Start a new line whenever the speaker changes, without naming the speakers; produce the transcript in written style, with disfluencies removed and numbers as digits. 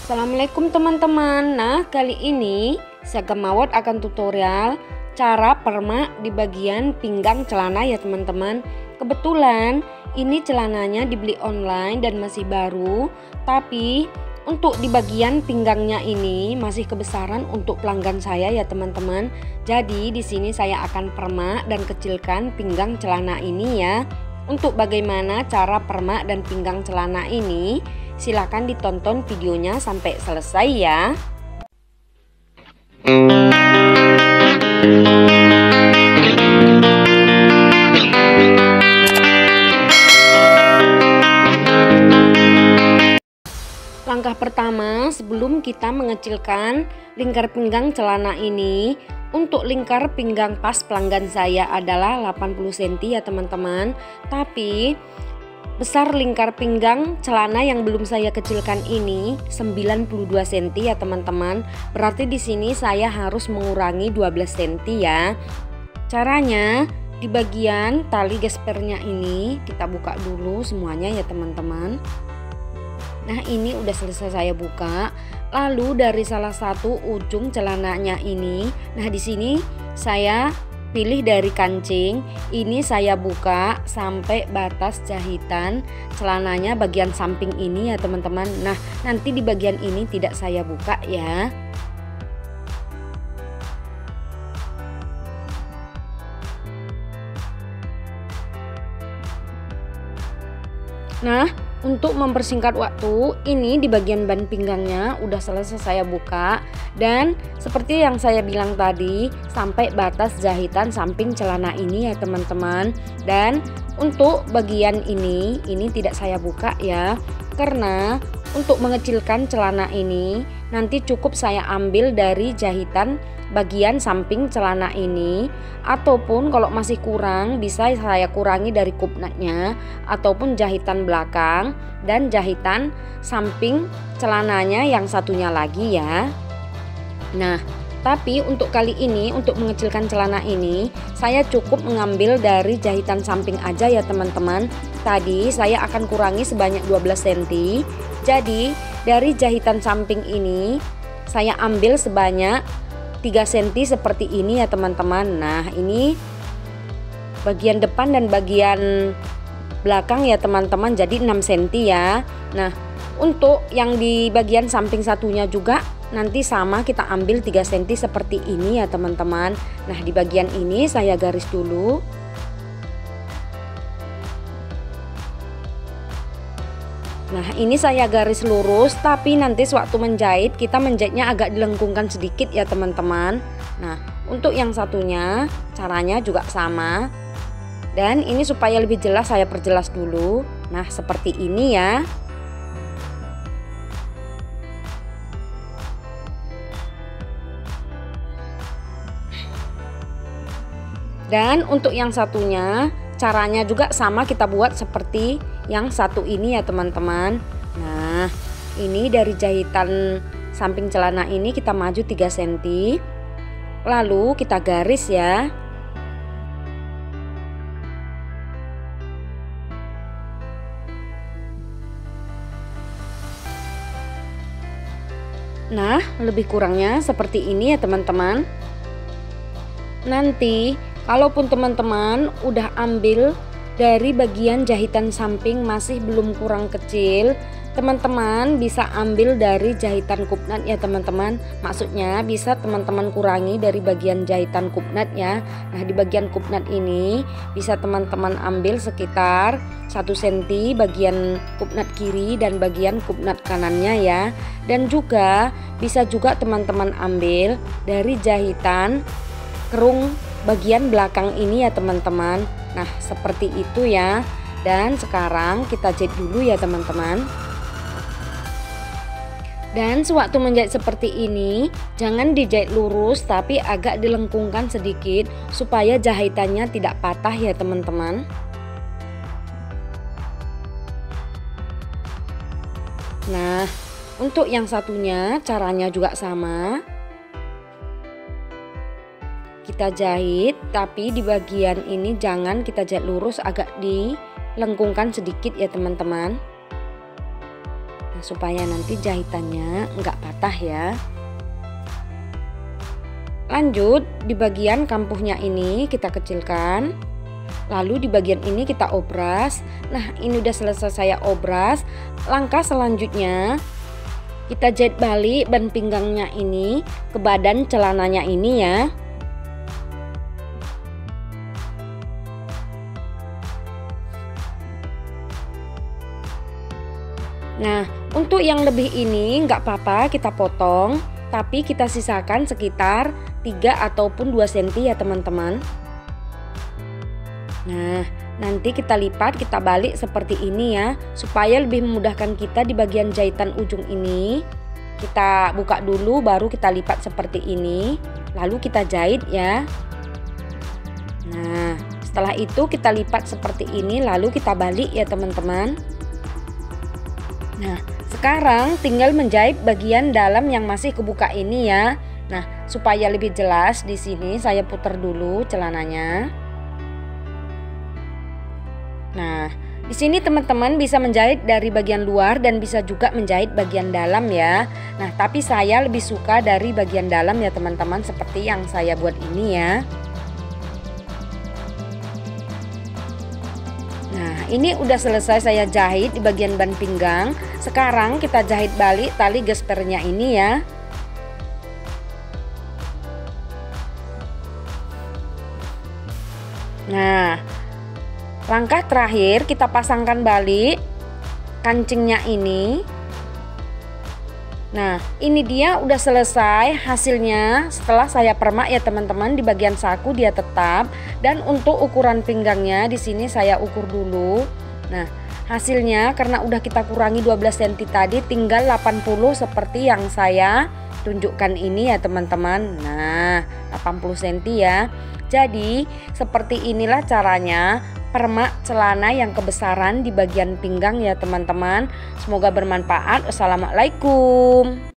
Assalamualaikum teman-teman. Nah, kali ini saya Gemawat akan tutorial cara permak di bagian pinggang celana ya teman-teman. Kebetulan ini celananya dibeli online dan masih baru, tapi untuk di bagian pinggangnya ini masih kebesaran untuk pelanggan saya ya teman-teman. Jadi di sini saya akan permak dan kecilkan pinggang celana ini ya. Untuk bagaimana cara permak dan pinggang celana ini, silakan ditonton videonya sampai selesai ya. Langkah pertama, sebelum kita mengecilkan lingkar pinggang celana ini, untuk lingkar pinggang pas pelanggan saya adalah 80 cm ya teman-teman. Tapi besar lingkar pinggang celana yang belum saya kecilkan ini 92 cm ya teman-teman. Berarti di sini saya harus mengurangi 12 cm ya. Caranya di bagian tali gespernya ini kita buka dulu semuanya ya teman-teman. Nah, ini udah selesai saya buka. Lalu dari salah satu ujung celananya ini, nah di sini saya pilih dari kancing, ini saya buka sampai batas jahitan celananya bagian samping ini ya teman-teman. Nah, nanti di bagian ini tidak saya buka ya. Nah, untuk mempersingkat waktu, ini di bagian ban pinggangnya udah selesai saya buka. Dan seperti yang saya bilang tadi, sampai batas jahitan samping celana ini ya teman-teman. Dan untuk bagian ini tidak saya buka ya, karena untuk mengecilkan celana ini nanti cukup saya ambil dari jahitan bagian samping celana ini, ataupun kalau masih kurang bisa saya kurangi dari kupnatnya, ataupun jahitan belakang dan jahitan samping celananya yang satunya lagi ya. Nah, tapi untuk kali ini, untuk mengecilkan celana ini, saya cukup mengambil dari jahitan samping aja ya teman-teman. Tadi saya akan kurangi sebanyak 12 cm. Jadi dari jahitan samping ini saya ambil sebanyak 3 cm seperti ini ya teman-teman. Nah, ini bagian depan dan bagian belakang ya teman-teman, jadi 6 cm ya. Nah, untuk yang di bagian samping satunya juga nanti sama, kita ambil 3 cm seperti ini ya teman-teman. Nah, di bagian ini saya garis dulu. Nah, ini saya garis lurus, tapi nanti sewaktu menjahit kita menjahitnya agak dilengkungkan sedikit ya teman-teman. Nah, untuk yang satunya caranya juga sama. Dan ini supaya lebih jelas saya perjelas dulu. Nah, seperti ini ya. Dan untuk yang satunya caranya juga sama, kita buat seperti yang satu ini ya teman-teman. Nah, ini dari jahitan samping celana ini kita maju 3 cm. Lalu kita garis ya. Nah, lebih kurangnya seperti ini ya teman-teman. Nanti kalaupun teman-teman udah ambil dari bagian jahitan samping masih belum kurang kecil, teman-teman bisa ambil dari jahitan kupnat ya teman-teman. Maksudnya bisa teman-teman kurangi dari bagian jahitan kupnat ya. Nah, di bagian kupnat ini bisa teman-teman ambil sekitar 1 cm bagian kupnat kiri dan bagian kupnat kanannya ya. Dan juga bisa juga teman-teman ambil dari jahitan kerung bagian belakang ini ya teman-teman. Nah, seperti itu ya. Dan sekarang kita jahit dulu ya teman-teman. Dan sewaktu menjahit seperti ini, jangan dijahit lurus tapi agak dilengkungkan sedikit supaya jahitannya tidak patah ya teman-teman. Nah, untuk yang satunya caranya juga sama. Kita jahit, tapi di bagian ini jangan kita jahit lurus, agak dilengkungkan sedikit ya teman-teman. Nah, supaya nanti jahitannya nggak patah ya. Lanjut, di bagian kampuhnya ini kita kecilkan. Lalu di bagian ini kita obras. Nah, ini udah selesai saya obras. Langkah selanjutnya kita jahit balik ban pinggangnya ini ke badan celananya ini ya. Nah, untuk yang lebih ini nggak apa-apa kita potong, tapi kita sisakan sekitar 3 ataupun 2 cm ya teman-teman. Nah, nanti kita lipat, kita balik seperti ini ya, supaya lebih memudahkan kita di bagian jahitan ujung ini. Kita buka dulu, baru kita lipat seperti ini, lalu kita jahit ya. Nah, setelah itu kita lipat seperti ini, lalu kita balik ya teman-teman. Nah, sekarang tinggal menjahit bagian dalam yang masih kebuka ini ya. Nah, supaya lebih jelas di sini saya putar dulu celananya. Nah, di sini teman-teman bisa menjahit dari bagian luar dan bisa juga menjahit bagian dalam ya. Nah, tapi saya lebih suka dari bagian dalam ya teman-teman, seperti yang saya buat ini ya. Nah, ini udah selesai saya jahit di bagian ban pinggang. Sekarang kita jahit balik tali gespernya ini ya. Nah, langkah terakhir kita pasangkan balik kancingnya ini. Nah, ini dia udah selesai hasilnya setelah saya permak ya teman-teman. Di bagian saku dia tetap, dan untuk ukuran pinggangnya di sini saya ukur dulu. Nah, hasilnya karena udah kita kurangi 12 cm tadi, tinggal 80 seperti yang saya tunjukkan ini ya teman-teman. Nah, 80 cm ya. Jadi seperti inilah caranya permak celana yang kebesaran di bagian pinggang ya teman-teman. Semoga bermanfaat. Wassalamualaikum.